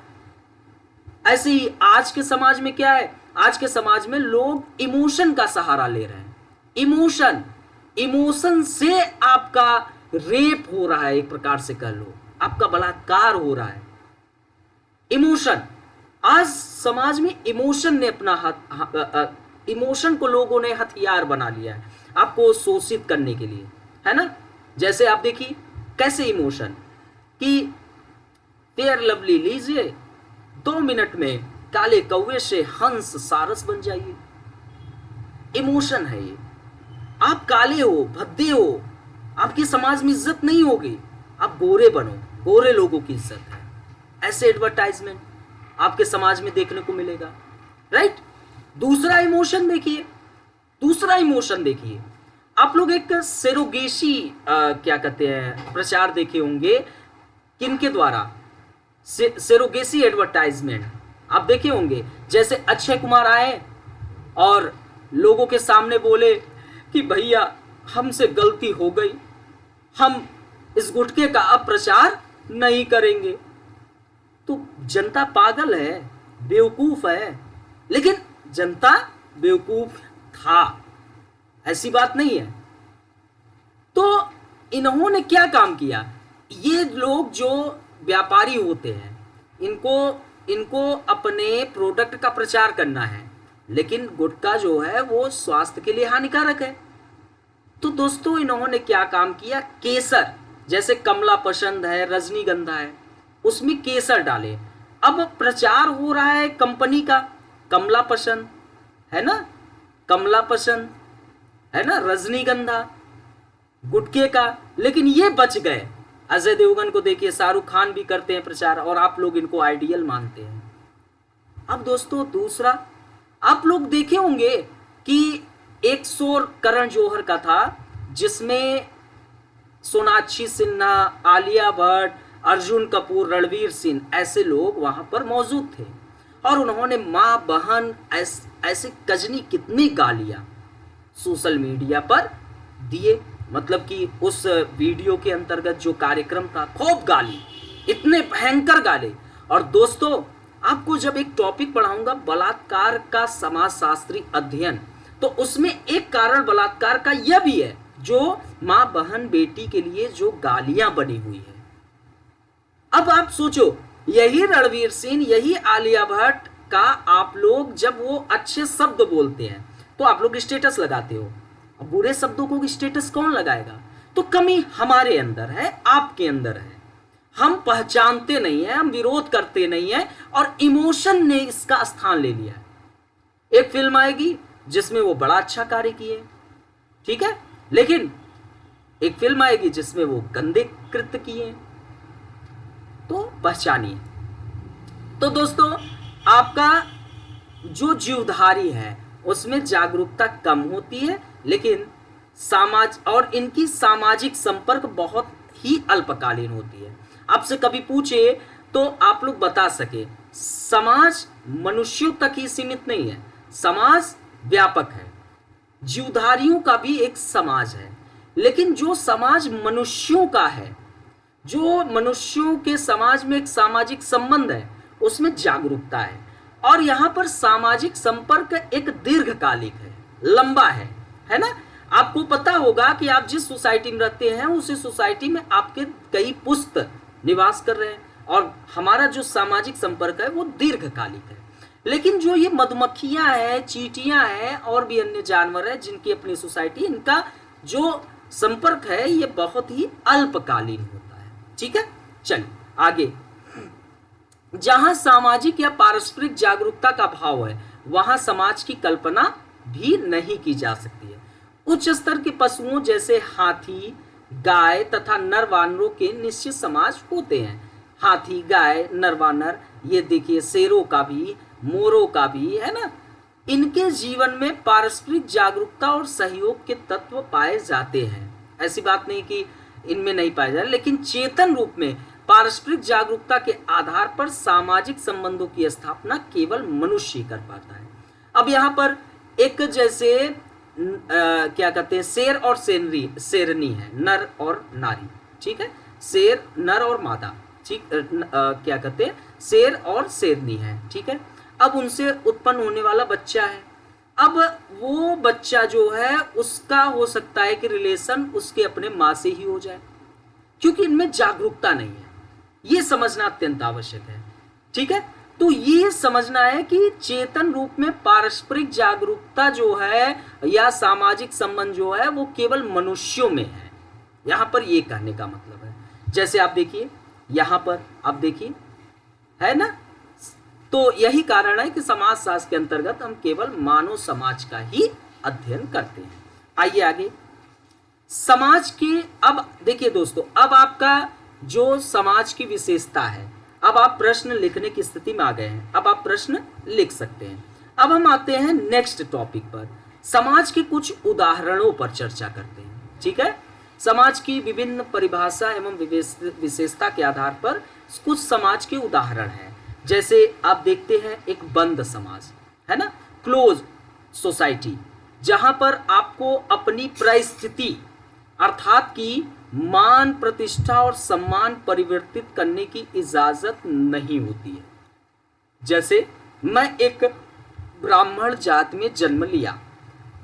Speaker 1: ऐसे ही आज के समाज में क्या है, आज के समाज में लोग इमोशन का सहारा ले रहे हैं। इमोशन से आपका रेप हो रहा है, एक प्रकार से कह लो आपका बलात्कार हो रहा है। इमोशन, आज समाज में इमोशन ने अपना इमोशन को लोगों ने हथियार बना लिया है आपको शोषित करने के लिए, है ना। जैसे आप देखिए कैसे इमोशन कि फेयर लवली लीजिए, 2 मिनट में काले कौवे से हंस सारस बन जाइए। इमोशन है ये। आप काले हो, भद्दे हो, आपकी समाज में इज्जत नहीं होगी। आप गोरे बनो, गोरे लोगों की इज्जत है। ऐसे एडवर्टाइजमेंट आपके समाज में देखने को मिलेगा, राइट। दूसरा इमोशन देखिए, आप लोग एक सेरोगेसी क्या कहते हैं प्रचार देखे होंगे, किनके द्वारा, सेरोगेसी एडवर्टाइजमेंट आप देखे होंगे। जैसे अक्षय कुमार आए और लोगों के सामने बोले कि भैया हमसे गलती हो गई, हम इस गुटखे का अब प्रचार नहीं करेंगे। तो जनता पागल है, बेवकूफ है, लेकिन जनता बेवकूफ था, ऐसी बात नहीं है। तो इन्होंने क्या काम किया, ये लोग जो व्यापारी होते हैं इनको अपने प्रोडक्ट का प्रचार करना है, लेकिन गुटखा जो है वो स्वास्थ्य के लिए हानिकारक है। तो दोस्तों इन्होंने क्या काम किया, केसर, जैसे कमला पसंद है, रजनीगंधा है, उसमें केसर डाले। अब प्रचार हो रहा है कंपनी का, कमला पसंद है ना, कमला पसंद है ना, रजनीगंधा गुटखे का, लेकिन ये बच गए। अजय देवगन को देखिए, शाहरुख खान भी करते हैं प्रचार और आप लोग इनको आइडियल मानते हैं। अब दोस्तों दूसरा, आप लोग देखे होंगे कि एक शो करण जौहर का था जिसमें सोनाक्षी सिन्हा, आलिया भट्ट, अर्जुन कपूर, रणवीर सिंह, ऐसे लोग वहां पर मौजूद थे और उन्होंने माँ बहन ऐसे कजनी कितनी गालियां सोशल मीडिया पर दिए। मतलब कि उस वीडियो के अंतर्गत जो कार्यक्रम था, खूब गाली, इतने भयंकर गाली। और दोस्तों आपको जब एक टॉपिक पढ़ाऊंगा बलात्कार का समाजशास्त्री अध्ययन, तो उसमें एक कारण बलात्कार का यह भी है जो माँ बहन बेटी के लिए जो गालियां बनी हुई है। अब आप सोचो, यही रणवीर सिंह, यही आलिया भट्ट का आप लोग जब वो अच्छे शब्द बोलते हैं तो आप लोग स्टेटस लगाते हो, अब बुरे शब्दों को स्टेटस कौन लगाएगा। तो कमी हमारे अंदर है, आपके अंदर है, हम पहचानते नहीं है, हम विरोध करते नहीं है और इमोशन ने इसका स्थान ले लिया है। एक फिल्म आएगी जिसमें वो बड़ा अच्छा कार्य किए, ठीक है, लेकिन एक फिल्म आएगी जिसमें वो गंदे कृत्य किए, तो पहचानिए। तो दोस्तों आपका जो जीवधारी है उसमें जागरूकता कम होती है, लेकिन समाज और इनकी सामाजिक संपर्क बहुत ही अल्पकालीन होती है। आपसे कभी पूछे तो आप लोग बता सके, समाज मनुष्यों तक ही सीमित नहीं है, समाज व्यापक है। जीवधारियों का भी एक समाज है, लेकिन जो समाज मनुष्यों का है, जो मनुष्यों के समाज में एक सामाजिक संबंध है, उसमें जागरूकता है। और यहाँ पर सामाजिक संपर्क एक दीर्घकालिक है, लंबा है ना। आपको पता होगा कि आप जिस सोसाइटी में रहते हैं उसी सोसाइटी में आपके कई पुश्त निवास कर रहे हैं, और हमारा जो सामाजिक संपर्क है वो दीर्घकालिक है। लेकिन जो ये मधुमक्खियां हैं, चींटियां हैं और भी अन्य जानवर हैं जिनकी अपनी सोसाइटी, इनका जो संपर्क है ये बहुत ही अल्पकालीन होता है। ठीक है, चलिए आगे। जहां सामाजिक या पारस्परिक जागरूकता का भाव है वहां समाज की कल्पना भी नहीं की जा सकती है। उच्च स्तर के पशुओं जैसे हाथी, गाय तथा नर वानरों के निश्चित समाज होते हैं। हाथी, गाय, नर वानर, ये देखिए शेरों का भी, मोरों का भी, है ना। इनके जीवन में पारस्परिक जागरूकता और सहयोग के तत्व पाए जाते हैं। ऐसी बात नहीं कि इनमें नहीं पाए जाते, लेकिन चेतन रूप में पारस्परिक जागरूकता के आधार पर सामाजिक संबंधों की स्थापना केवल मनुष्य ही कर पाता है। अब यहाँ पर एक जैसे क्या कहते हैं, शेर और शेरनी है, नर और नारी। ठीक है, शेर, नर और मादा। ठीक, क्या कहते हैं, शेर और शेरनी है। ठीक है, अब उनसे उत्पन्न होने वाला बच्चा है। अब वो बच्चा जो है उसका हो सकता है कि रिलेशन उसके अपने माँ से ही हो जाए, क्योंकि इनमें जागरूकता नहीं है। ये समझना अत्यंत आवश्यक है। ठीक है, तो ये समझना है कि चेतन रूप में पारस्परिक जागरूकता जो है या सामाजिक संबंध जो है वो केवल मनुष्यों में है। यहां पर ये कहने का मतलब है, जैसे आप देखिए यहां पर आप देखिए, है ना। तो यही कारण है कि समाजशास्त्र के अंतर्गत हम केवल मानव समाज का ही अध्ययन करते हैं। आइए आगे। समाज के, अब देखिए दोस्तों, अब आपका जो समाज की विशेषता है, अब आप प्रश्न लिखने की स्थिति में आ गए हैं। अब आप प्रश्न लिख सकते हैं। अब हम आते हैं नेक्स्ट टॉपिक पर, समाज के कुछ उदाहरणों पर चर्चा करते हैं। ठीक है, समाज की विभिन्न परिभाषा एवं विशेषता के आधार पर कुछ समाज के उदाहरण हैं। जैसे आप देखते हैं एक बंद समाज, है ना, क्लोज सोसाइटी, जहां पर आपको अपनी परिस्थिति अर्थात कि मान, प्रतिष्ठा और सम्मान परिवर्तित करने की इजाजत नहीं होती है। जैसे मैं एक ब्राह्मण जात में जन्म लिया,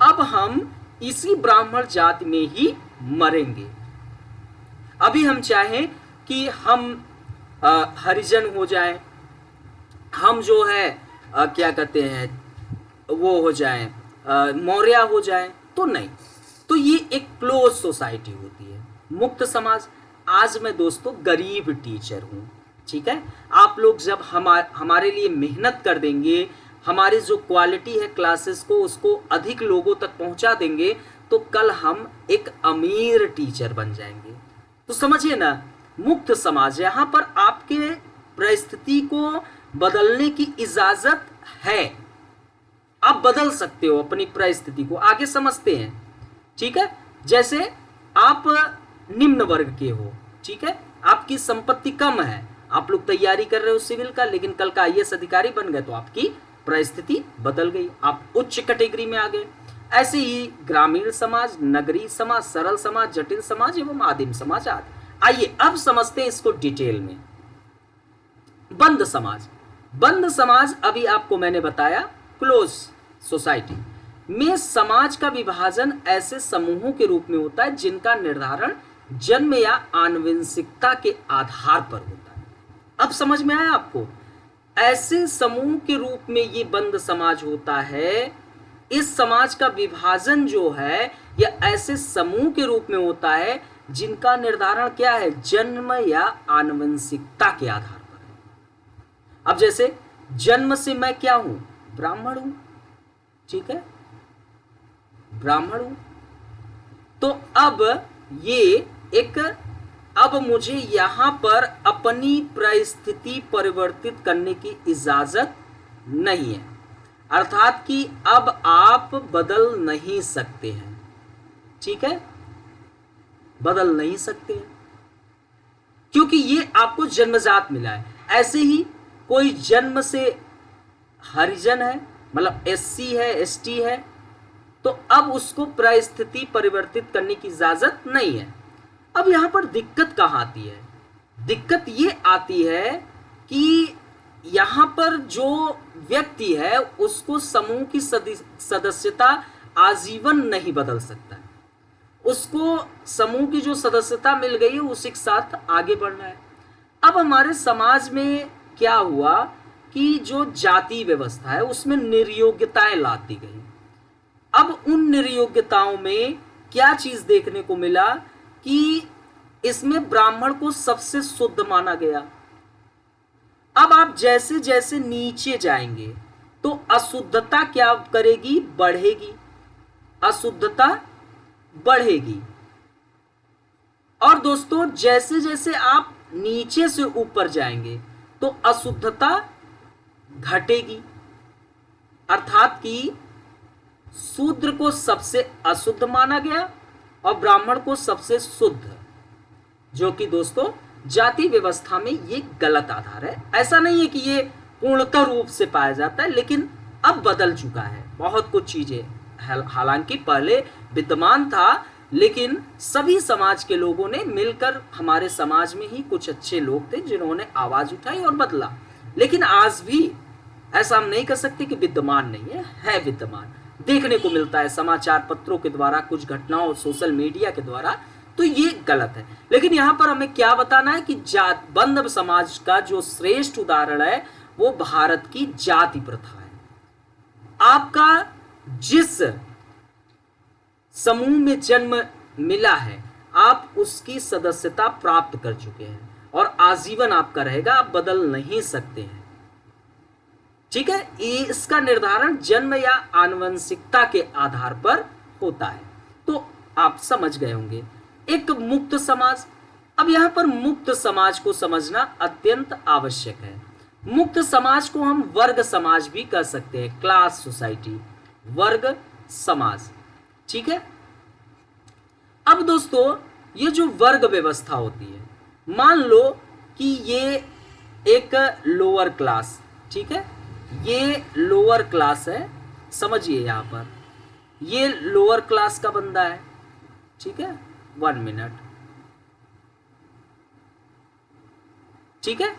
Speaker 1: अब हम इसी ब्राह्मण जात में ही मरेंगे। अभी हम चाहें कि हम हरिजन हो जाएं, हम जो है क्या कहते हैं वो हो जाएं, मौर्य हो जाएं, तो नहीं। तो ये एक क्लोज सोसाइटी होती है। मुक्त समाज, आज मैं दोस्तों गरीब टीचर हूँ, ठीक है, आप लोग जब हमारे लिए मेहनत कर देंगे, हमारी जो क्वालिटी है क्लासेस को उसको अधिक लोगों तक पहुंचा देंगे, तो कल हम एक अमीर टीचर बन जाएंगे। तो समझिए ना, मुक्त समाज, यहाँ पर आपके परिस्थिति को बदलने की इजाजत है। आप बदल सकते हो अपनी परिस्थिति को। आगे समझते हैं, ठीक है। जैसे आप निम्न वर्ग के हो, ठीक है, आपकी संपत्ति कम है, आप लोग तैयारी कर रहे हो सिविल का, लेकिन कल का आईएएस अधिकारी बन गए तो आपकी परिस्थिति बदल गई, आप उच्च कैटेगरी में आ गए। ऐसे ही ग्रामीण समाज, नगरीय समाज, सरल समाज, जटिल समाज एवं आदिम समाज आदि। आइए अब समझते हैं इसको डिटेल में। बंद समाज, बंद समाज अभी आपको मैंने बताया क्लोज सोसाइटी में समाज का विभाजन ऐसे समूहों के रूप में होता है जिनका निर्धारण जन्म या आनुवंशिकता के आधार पर होता है। अब समझ में आया आपको? ऐसे समूह के रूप में ये बंद समाज होता है। इस समाज का विभाजन जो है या ऐसे समूह के रूप में होता है जिनका निर्धारण क्या है, जन्म या आनुवंशिकता के आधार पर है। अब जैसे जन्म से मैं क्या हूं, ब्राह्मण हूं, ठीक है, ब्राह्मण हूं। तो अब ये एक, अब मुझे यहां पर अपनी परिस्थिति परिवर्तित करने की इजाजत नहीं है, अर्थात कि अब आप बदल नहीं सकते हैं, ठीक है, बदल नहीं सकते हैं क्योंकि ये आपको जन्मजात मिला है। ऐसे ही कोई जन्म से हरिजन है, मतलब एससी है, एसटी है, तो अब उसको परिस्थिति परिवर्तित करने की इजाजत नहीं है। अब यहां पर दिक्कत कहां आती है? दिक्कत ये आती है कि यहां पर जो व्यक्ति है उसको समूह की सदस्यता आजीवन नहीं बदल सकता है। उसको समूह की जो सदस्यता मिल गई है उसी के साथ आगे बढ़ना है। अब हमारे समाज में क्या हुआ कि जो जाति व्यवस्था है उसमें निर्योग्यताएं ला दी गई। अब उन निर्योग्यताओं में क्या चीज देखने को मिला कि इसमें ब्राह्मण को सबसे शुद्ध माना गया। अब आप जैसे जैसे नीचे जाएंगे तो अशुद्धता क्या करेगी? बढ़ेगी। अशुद्धता बढ़ेगी। और दोस्तों जैसे जैसे आप नीचे से ऊपर जाएंगे तो अशुद्धता घटेगी। अर्थात कि शूद्र को सबसे अशुद्ध माना गया और ब्राह्मण को सबसे शुद्ध, जो कि दोस्तों जाति व्यवस्था में ये गलत आधार है। ऐसा नहीं है कि ये पूर्णतः रूप से पाया जाता है, लेकिन अब बदल चुका है बहुत कुछ चीजें। हालांकि पहले विद्यमान था, लेकिन सभी समाज के लोगों ने मिलकर, हमारे समाज में ही कुछ अच्छे लोग थे जिन्होंने आवाज उठाई और बदला। लेकिन आज भी ऐसा हम नहीं कह सकते कि विद्यमान नहीं है विद्यमान। देखने को मिलता है समाचार पत्रों के द्वारा, कुछ घटनाओं, सोशल मीडिया के द्वारा, तो ये गलत है। लेकिन यहाँ पर हमें क्या बताना है कि बंध समाज का जो श्रेष्ठ उदाहरण है वो भारत की जाति प्रथा है। आपका जिस समूह में जन्म मिला है आप उसकी सदस्यता प्राप्त कर चुके हैं और आजीवन आपका रहेगा, आप बदल नहीं सकते हैं। ठीक है, इसका निर्धारण जन्म या आनुवंशिकता के आधार पर होता है। तो आप समझ गए होंगे। एक मुक्त समाज। अब यहां पर मुक्त समाज को समझना अत्यंत आवश्यक है। मुक्त समाज को हम वर्ग समाज भी कह सकते हैं, क्लास सोसाइटी, वर्ग समाज। ठीक है। अब दोस्तों ये जो वर्ग व्यवस्था होती है, मान लो कि ये एक लोअर क्लास, ठीक है, ये लोअर क्लास है, समझिए यहां पर ये लोअर क्लास का बंदा है। ठीक है, 1 मिनट। ठीक है,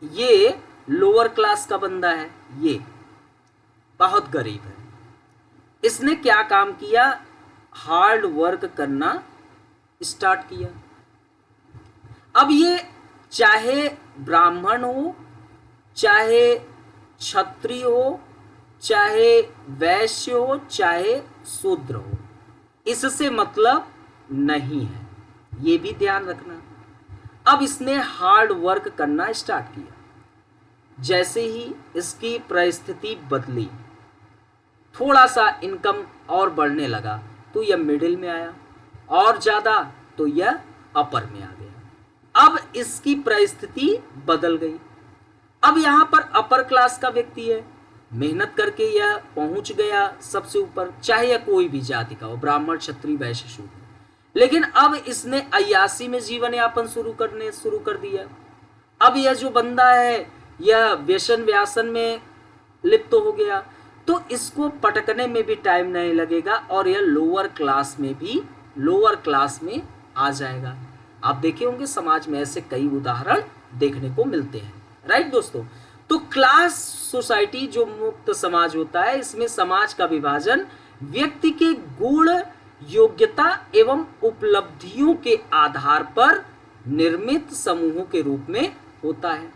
Speaker 1: ये लोअर क्लास का बंदा है, ये बहुत गरीब है। इसने क्या काम किया? हार्ड वर्क करना स्टार्ट किया। अब ये चाहे ब्राह्मण हो, चाहे क्षत्रिय हो, चाहे वैश्य हो, चाहे शूद्र हो, इससे मतलब नहीं है, ये भी ध्यान रखना। अब इसने हार्ड वर्क करना स्टार्ट किया। जैसे ही इसकी परिस्थिति बदली, थोड़ा सा इनकम और बढ़ने लगा तो यह मिडिल में आया, और ज्यादा तो यह अपर में आ गया। अब इसकी परिस्थिति बदल गई। अब यहां पर अपर क्लास का व्यक्ति है, मेहनत करके यह पहुंच गया सबसे ऊपर, चाहे यह कोई भी जाति का हो, ब्राह्मण, क्षत्रिय, वैश्य, शूद्र। लेकिन अब इसने अय्यासी में जीवन यापन शुरू कर दिया। अब यह जो बंदा है यह व्यसन व्यासन में लिप्त हो गया, तो इसको पटकने में भी टाइम नहीं लगेगा और यह लोअर क्लास में आ जाएगा। आप देखे होंगे समाज में ऐसे कई उदाहरण देखने को मिलते हैं, राइट दोस्तों। तो क्लास सोसाइटी जो मुक्त समाज होता है, इसमें समाज का विभाजन व्यक्ति के गुण, योग्यता एवं उपलब्धियों के आधार पर निर्मित समूहों के रूप में होता है।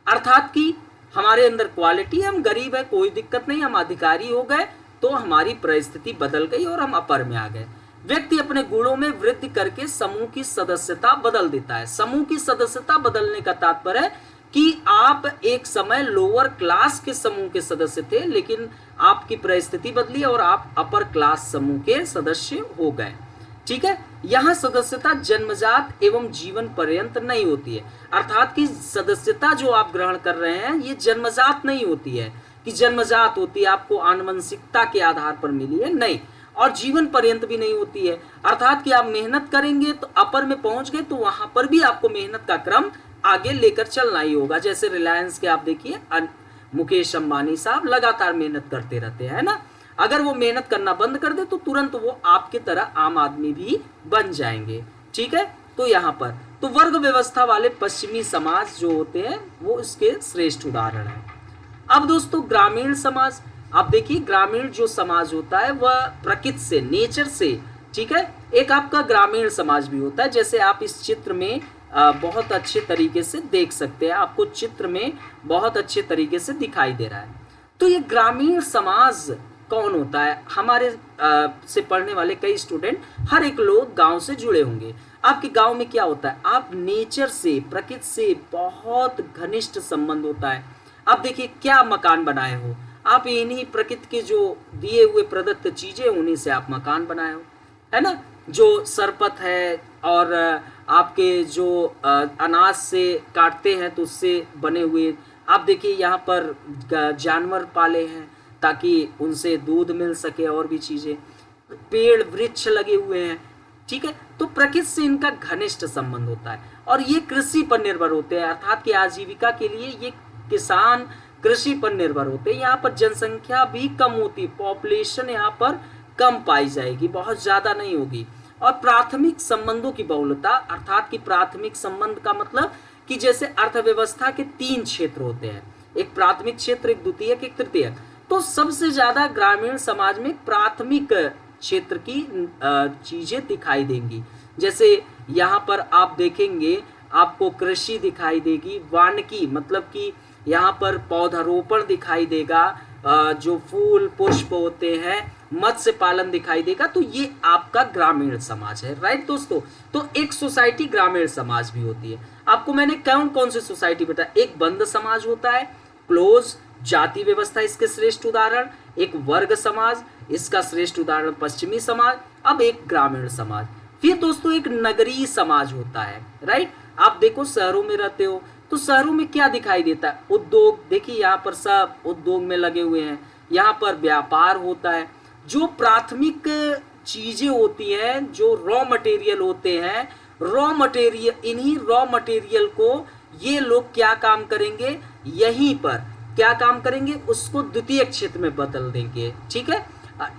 Speaker 1: अर्थात कि हमारे अंदर क्वालिटी, हम गरीब है कोई दिक्कत नहीं, हम अधिकारी हो गए तो हमारी परिस्थिति बदल गई और हम अपर में आ गए। व्यक्ति अपने गुणों में वृद्धि करके समूह की सदस्यता बदल देता है। समूह की सदस्यता बदलने का तात्पर्य है कि आप एक समय लोअर क्लास के समूह के सदस्य थे, लेकिन आपकी परिस्थिति बदली और आप अपर क्लास समूह के सदस्य हो गए। ठीक है, यहां सदस्यता जन्मजात एवं जीवन पर्यंत नहीं होती है। अर्थात कि सदस्यता जो आप ग्रहण कर रहे हैं ये जन्मजात नहीं होती है कि जन्मजात होती है, आपको आनुवंशिकता के आधार पर मिली है, नहीं, और जीवन पर्यंत भी नहीं होती है। अर्थात कि आप मेहनत करेंगे तो अपर में पहुंच गए तो वहां पर भी आपको मेहनत का क्रम आगे लेकर चलना ही होगा। जैसे रिलायंस के आप देखिए मुकेश अंबानी साहब लगातार मेहनत करते रहते हैं ना। अगर वो मेहनत करना बंद कर दे तो तुरंत वो आपकी तरह आम आदमी भी बन जाएंगे। ठीक है, तो यहाँ पर तो वर्ग व्यवस्था वाले पश्चिमी समाज जो होते हैं वो इसके श्रेष्ठ उदाहरण है। अब दोस्तों ग्रामीण समाज, आप देखिए ग्रामीण जो समाज होता है वह प्रकृति से, नेचर से, ठीक है, एक आपका ग्रामीण समाज भी होता है, जैसे आप इस चित्र में बहुत अच्छे तरीके से देख सकते हैं, आपको चित्र में बहुत अच्छे तरीके से दिखाई दे रहा है। तो ये ग्रामीण समाज कौन होता है? हमारे से पढ़ने वाले कई स्टूडेंट, हर एक लोग गांव से जुड़े होंगे। आपके गांव में क्या होता है? आप नेचर से, प्रकृति से बहुत घनिष्ठ संबंध होता है। आप देखिए क्या मकान बनाए हो, आप इन्हीं प्रकृति के जो दिए हुए प्रदत्त चीजें उन्हीं से आप मकान बनाए हो, है ना। जो सरपत है और आपके जो अनाज से काटते हैं तो उससे बने हुए, आप देखिए यहाँ पर जानवर पाले हैं ताकि उनसे दूध मिल सके, और भी चीजें, पेड़ वृक्ष लगे हुए हैं, ठीक है। तो प्रकृति से इनका घनिष्ठ संबंध होता है और ये कृषि पर निर्भर होते हैं, अर्थात कि आजीविका के लिए ये किसान कृषि पर निर्भर होते हैं। यहाँ पर जनसंख्या भी कम होती, पॉपुलेशन यहाँ पर कम पाई जाएगी, बहुत ज्यादा नहीं होगी। और प्राथमिक संबंधों की बहुलता, अर्थात कि प्राथमिक संबंध का मतलब कि जैसे अर्थव्यवस्था के 3 क्षेत्र होते हैं, एक प्राथमिक क्षेत्र, एक द्वितीयक, एक तृतीयक। तो सबसे ज्यादा ग्रामीण समाज में प्राथमिक क्षेत्र की चीजें दिखाई देंगी। जैसे यहाँ पर आप देखेंगे आपको कृषि दिखाई देगी, वानिकी मतलब कि यहाँ पर पौधारोपण दिखाई देगा, जो फूल पुष्प होते हैं, मत्स्य पालन दिखाई देगा। तो ये आपका ग्रामीण समाज है, राइट दोस्तों। तो एक सोसाइटी ग्रामीण समाज भी होती है। आपको मैंने कौन कौन सी सोसाइटी बताया? एक बंद समाज होता है, क्लोज जाति व्यवस्था इसके श्रेष्ठ उदाहरण, एक वर्ग समाज इसका श्रेष्ठ उदाहरण पश्चिमी समाज, अब एक ग्रामीण समाज। फिर दोस्तों एक नगरीय समाज होता है, राइट। आप देखो शहरों में रहते हो तो शहरों में क्या दिखाई देता है? उद्योग, देखिए यहाँ पर सब उद्योग में लगे हुए हैं, यहाँ पर व्यापार होता है, जो प्राथमिक चीजें होती हैं, जो रॉ मटेरियल होते हैं, रॉ मटेरियल, इन्हीं रॉ मटेरियल को ये लोग क्या काम करेंगे, यहीं पर क्या काम करेंगे, उसको द्वितीय क्षेत्र में बदल देंगे, ठीक है,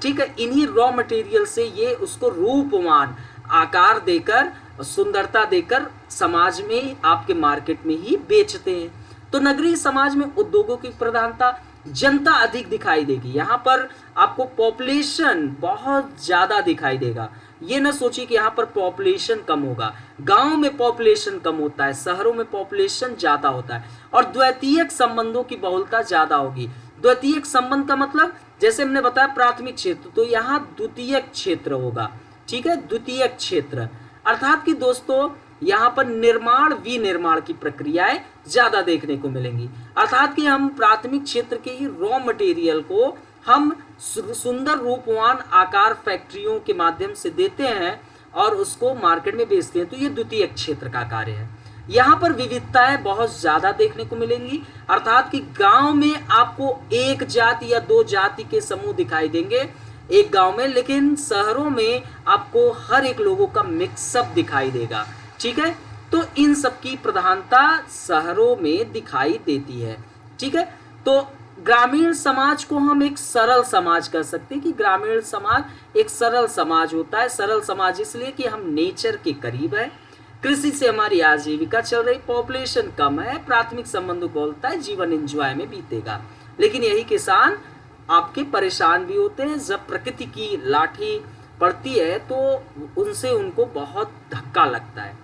Speaker 1: ठीक है। इन्हीं रॉ मटेरियल से ये उसको रूपवान आकार देकर, सुंदरता देकर समाज में, आपके मार्केट में ही बेचते हैं। तो नगरीय समाज में उद्योगों की प्रधानता, जनता अधिक दिखाई देगी, यहाँ पर आपको पॉपुलेशन बहुत ज्यादा दिखाई देगा। ये ना सोचिए कि यहाँ पर पॉपुलेशन कम होगा, गांव में पॉपुलेशन कम होता है, शहरों में पॉपुलेशन ज्यादा होता है। और द्वितीयक संबंधों की बहुलता ज्यादा होगी। द्वितीयक संबंध का मतलब जैसे हमने बताया प्राथमिक क्षेत्र, तो यहाँ द्वितीयक क्षेत्र होगा, ठीक है, द्वितीयक क्षेत्र, अर्थात कि दोस्तों यहाँ पर निर्माण विनिर्माण की प्रक्रियाएं ज्यादा देखने को मिलेंगी। अर्थात कि हम प्राथमिक क्षेत्र के ही रॉ मटेरियल को हम सुंदर रूपवान आकार फैक्ट्रियों के माध्यम से देते हैं और उसको मार्केट में बेचते हैं, तो ये द्वितीय क्षेत्र का कार्य है। यहाँ पर विविधताएं बहुत ज्यादा देखने को मिलेंगी, अर्थात कि गांव में आपको एक जाति या 2 जाति के समूह दिखाई देंगे एक गांव में, लेकिन शहरों में आपको हर एक लोगों का मिक्सअप दिखाई देगा, ठीक है। तो इन सब की प्रधानता शहरों में दिखाई देती है, ठीक है। तो ग्रामीण समाज को हम एक सरल समाज कह सकते हैं कि ग्रामीण समाज एक सरल समाज होता है। सरल समाज इसलिए कि हम नेचर के करीब है, कृषि से हमारी आजीविका चल रही, पॉपुलेशन कम है, प्राथमिक संबंधों को बोलता है, जीवन एंजॉय में बीतेगा। लेकिन यही किसान आपके परेशान भी होते हैं, जब प्रकृति की लाठी पड़ती है तो उनसे उनको बहुत धक्का लगता है,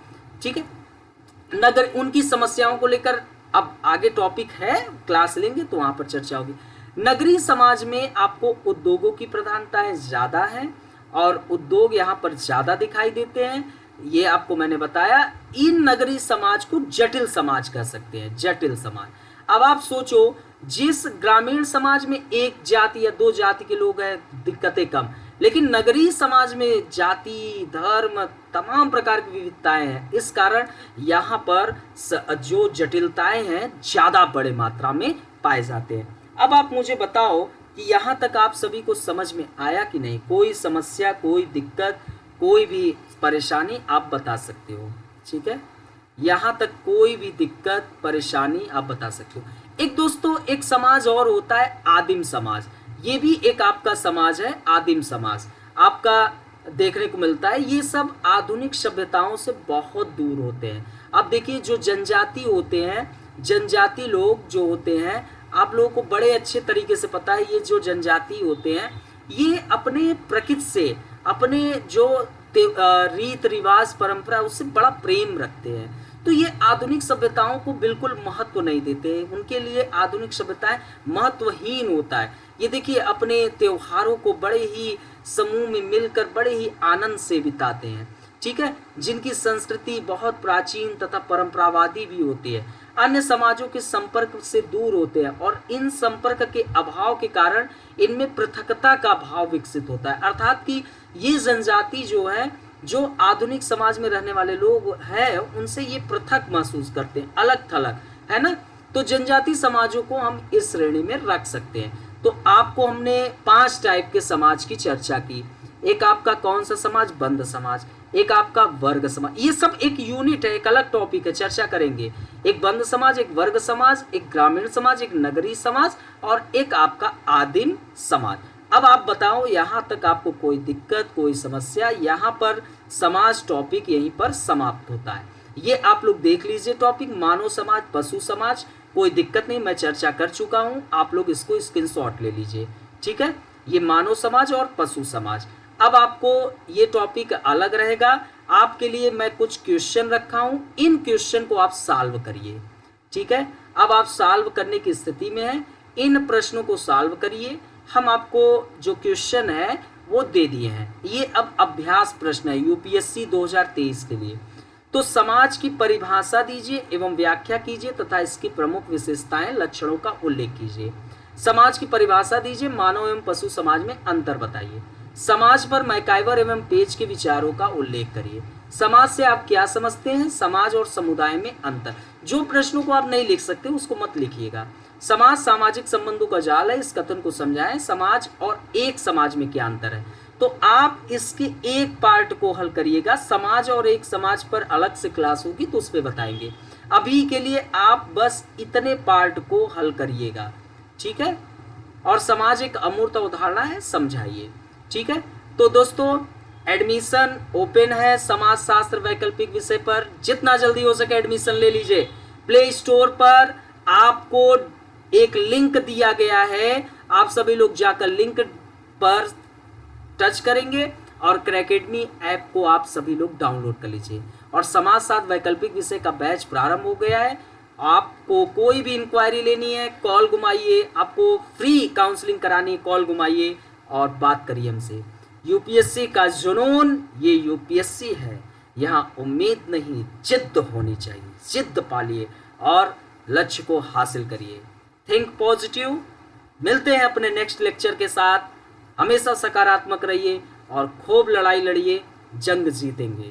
Speaker 1: ठीक है। नगर उनकी समस्याओं को लेकर अब आगे टॉपिक है, क्लास लेंगे तो वहां पर चर्चा होगी। नगरीय समाज में आपको उद्योगों की प्रधानताएं ज्यादा है और उद्योग यहाँ पर ज्यादा दिखाई देते हैं, ये आपको मैंने बताया। इन नगरीय समाज को जटिल समाज कह सकते हैं, जटिल समाज। अब आप सोचो, जिस ग्रामीण समाज में एक जाति या 2 जाति के लोग हैं, दिक्कतें कम, लेकिन नगरीय समाज में जाति, धर्म, तमाम प्रकार की विविधताएं हैं, इस कारण यहाँ पर जो जटिलताएं हैं ज्यादा बड़े मात्रा में पाए जाते हैं। अब आप मुझे बताओ कि यहाँ तक आप सभी को समझ में आया कि नहीं? कोई समस्या, कोई दिक्कत, कोई भी परेशानी आप बता सकते हो, ठीक है। यहाँ तक कोई भी दिक्कत परेशानी आप बता सकते हो। एक दोस्तों एक समाज और होता है आदिम समाज। ये भी एक आपका समाज है, आदिम समाज आपका देखने को मिलता है। ये सब आधुनिक सभ्यताओं से बहुत दूर होते हैं। अब देखिए जो जनजाति होते हैं, जनजाति लोग जो होते हैं, आप लोगों को बड़े अच्छे तरीके से पता है, ये जो जनजाति होते हैं ये अपने प्रकृति से, अपने जो रीत रिवाज परंपरा उससे बड़ा प्रेम रखते हैं। तो ये आधुनिक सभ्यताओं को बिल्कुल महत्व नहीं देते हैं, उनके लिए आधुनिक सभ्यताएं महत्वहीन होता है। ये देखिए अपने त्योहारों को बड़े ही समूह में मिलकर बड़े ही आनंद से बिताते हैं, ठीक है, जिनकी संस्कृति बहुत प्राचीन तथा परंपरावादी भी होती है। अन्य समाजों के संपर्क से दूर होते हैं और इन संपर्क के अभाव के कारण इनमें पृथकता का भाव विकसित होता है। अर्थात कि ये जनजाति जो है, जो आधुनिक समाज में रहने वाले लोग हैं, उनसे ये पृथक महसूस करते हैं, अलग थलग, है ना। तो जनजाति समाजों को हम इस श्रेणी में रख सकते हैं। तो आपको हमने 5 टाइप के समाज की चर्चा की। एक आपका कौन सा समाज? बंद समाज। एक आपका वर्ग समाज। ये सब एक यूनिट है, एक अलग टॉपिक है, चर्चा करेंगे। एक बंद समाज, एक वर्ग समाज, एक ग्रामीण समाज, एक नगरीय समाज और एक आपका आदिम समाज। अब आप बताओ यहाँ तक आपको कोई दिक्कत, कोई समस्या? यहाँ पर समाज टॉपिक यहीं पर समाप्त होता है। ये आप लोग देख लीजिए टॉपिक, मानव समाज, पशु समाज, कोई दिक्कत नहीं, मैं चर्चा कर चुका हूँ, आप लोग इसको स्क्रीनशॉट ले लीजिए, ठीक है। ये मानव समाज और पशु समाज। अब आपको ये टॉपिक अलग रहेगा। आपके लिए मैं कुछ क्वेश्चन रखा हूँ, इन क्वेश्चन को आप सॉल्व करिए, ठीक है। अब आप सॉल्व करने की स्थिति में हैं, इन प्रश्नों को सॉल्व करिए। हम आपको जो क्वेश्चन है वो दे दिए हैं। ये अब अभ्यास प्रश्न है यूपीएससी 2023 के लिए। तो समाज की परिभाषा दीजिए एवं व्याख्या कीजिए तथा इसकी प्रमुख विशेषताएं, लक्षणों का उल्लेख कीजिए। समाज की परिभाषा दीजिए, मानव एवं पशु समाज में अंतर बताइए। समाज पर मैकाइवर एवं पेज के विचारों का उल्लेख करिए। समाज से आप क्या समझते हैं? समाज और समुदाय में अंतर। जो प्रश्नों को आप नहीं लिख सकते उसको मत लिखिएगा। समाज सामाजिक संबंधों का जाल है, इस कथन को समझाएं। समाज और एक समाज में क्या अंतर है? तो आप इसके एक पार्ट को हल करिएगा। समाज और एक समाज पर अलग से क्लास होगी तो उस पर बताएंगे। अभी के लिए आप बस इतने पार्ट को हल करिएगा, ठीक है। और समाज एक अमूर्त अवधारणा है, समझाइए, ठीक है। तो दोस्तों एडमिशन ओपन है समाज शास्त्र वैकल्पिक विषय पर। जितना जल्दी हो सके एडमिशन ले लीजिए। प्ले स्टोर पर आपको एक लिंक दिया गया है, आप सभी लोग जाकर लिंक पर टच करेंगे और क्रैकेडमी ऐप को आप सभी लोग डाउनलोड कर लीजिए। और समाज शास्त्र वैकल्पिक विषय का बैच प्रारंभ हो गया है। आपको कोई भी इंक्वायरी लेनी है कॉल घुमाइए, आपको फ्री काउंसलिंग करानी है कॉल घुमाइए और बात करिए हमसे। यूपीएससी का जुनून ये यूपीएससी है, यहाँ उम्मीद नहीं जिद्द होनी चाहिए। जिद्द पालिए और लक्ष्य को हासिल करिए। Think positive. मिलते हैं अपने नेक्स्ट लेक्चर के साथ। हमेशा सकारात्मक रहिए और खूब लड़ाई लड़िए, जंग जीतेंगे।